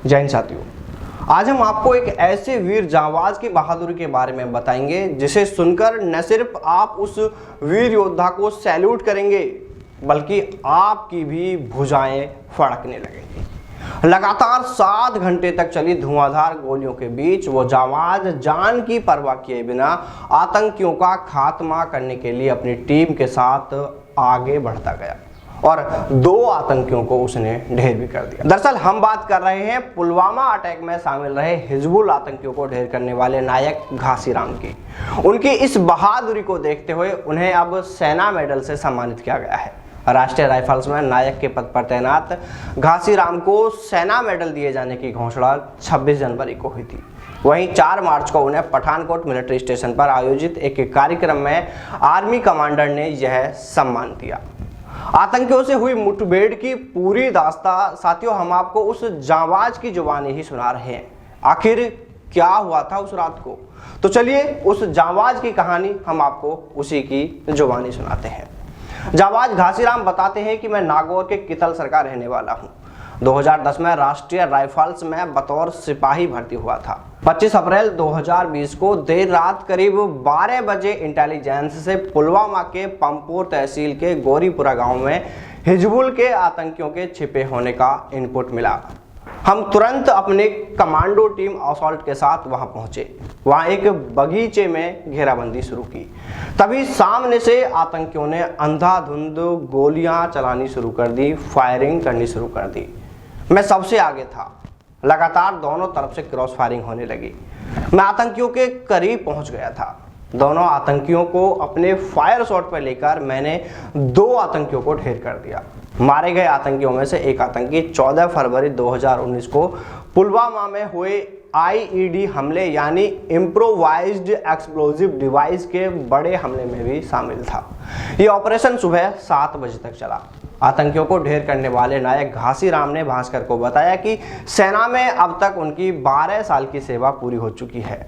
जय हिंद साथियों, आज हम आपको एक ऐसे वीर जांबाज की बहादुरी के बारे में बताएंगे जिसे सुनकर न सिर्फ आप उस वीर योद्धा को सैल्यूट करेंगे बल्कि आपकी भी भुजाएं फड़कने लगेंगी। लगातार 7 घंटे तक चली धुआंधार गोलियों के बीच वो जांबाज जान की परवाह किए बिना आतंकियों का खात्मा करने के लिए अपनी टीम के साथ आगे बढ़ता गया और 2 आतंकियों को उसने ढेर भी कर दिया। दरअसल हम बात कर रहे हैं पुलवामा अटैक में शामिल रहे हिजबुल आतंकियों को ढेर करने वाले नायक घासीराम की। उनकी इस बहादुरी को देखते हुए उन्हें अब सेना मेडल से सम्मानित किया गया है। राष्ट्रीय राइफल्स में नायक के पद पर तैनात घासीराम को सेना मेडल दिए जाने की घोषणा 26 जनवरी को हुई थी। वहीं 4 मार्च को उन्हें पठानकोट मिलिट्री स्टेशन पर आयोजित एक कार्यक्रम में आर्मी कमांडर ने यह सम्मान दिया। आतंकियों से हुई मुठभेड़ की पूरी दास्तां साथियों हम आपको उस जांबाज की जुबानी ही सुना रहे हैं। आखिर क्या हुआ था उस रात को, तो चलिए उस जांबाज की कहानी हम आपको उसी की जुबानी सुनाते हैं। जांबाज घासीराम बताते हैं कि मैं नागौर के कितलसर का रहने वाला हूं। 2010 में राष्ट्रीय राइफल्स में बतौर सिपाही भर्ती हुआ था। 25 अप्रैल 2020 को देर रात करीब 12 बजे इंटेलिजेंस से पुलवामा के पंपोर तहसील के गौरीपुरा गांव में हिजबुल के आतंकियों के छिपे होने का इनपुट मिला। हम तुरंत अपने कमांडो टीम असॉल्ट के साथ वहां पहुंचे। वहां एक बगीचे में घेराबंदी शुरू की। तभी सामने से आतंकियों ने अंधाधुंध गोलियां चलानी शुरू कर दी, फायरिंग करनी शुरू कर दी। मैं सबसे आगे था। लगातार दोनों तरफ से क्रॉस फायरिंग होने लगी। मैं आतंकियों के करीब पहुंच गया था। दोनों आतंकियों को अपने फायर शॉट पर लेकर मैंने 2 आतंकियों को ढेर कर दिया। मारे गए आतंकियों में से एक आतंकी 14 फरवरी 2019 को पुलवामा में हुए आईईडी हमले यानी इम्प्रोवाइज्ड एक्सप्लोजिव डिवाइस के बड़े हमले में भी शामिल था। ये ऑपरेशन सुबह 7 बजे तक चला। आतंकियों को ढेर करने वाले नायक घासीराम ने भास्कर को बताया कि सेना में अब तक उनकी 12 साल की सेवा पूरी हो चुकी है।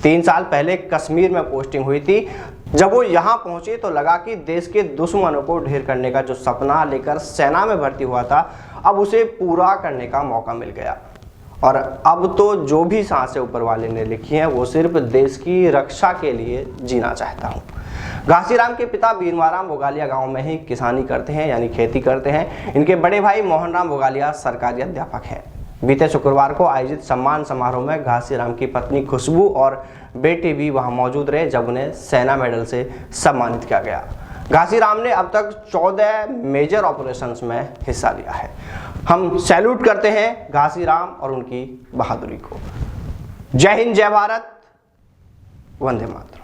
3 साल पहले कश्मीर में पोस्टिंग हुई थी। जब वो यहाँ पहुंचे तो लगा कि देश के दुश्मनों को ढेर करने का जो सपना लेकर सेना में भर्ती हुआ था अब उसे पूरा करने का मौका मिल गया। और अब तो जो भी सांसें ऊपर वाले ने लिखी हैं वो सिर्फ देश की रक्षा के लिए जीना चाहता हूँ। घासीराम के पिता बीरमाराम भोगालिया गांव में ही किसानी करते हैं यानी खेती करते हैं। इनके बड़े भाई मोहनराम भोगालिया सरकारी अध्यापक हैं। बीते शुक्रवार को आयोजित सम्मान समारोह में घासीराम की पत्नी खुशबू और बेटे भी वहां मौजूद रहे जब उन्हें सेना मेडल से सम्मानित किया गया। घासीराम ने अब तक 14 मेजर ऑपरेशंस में हिस्सा लिया है। हम सैल्यूट करते हैं घासीराम और उनकी बहादुरी को। जय हिंद, जय भारत, वंदे मातरम।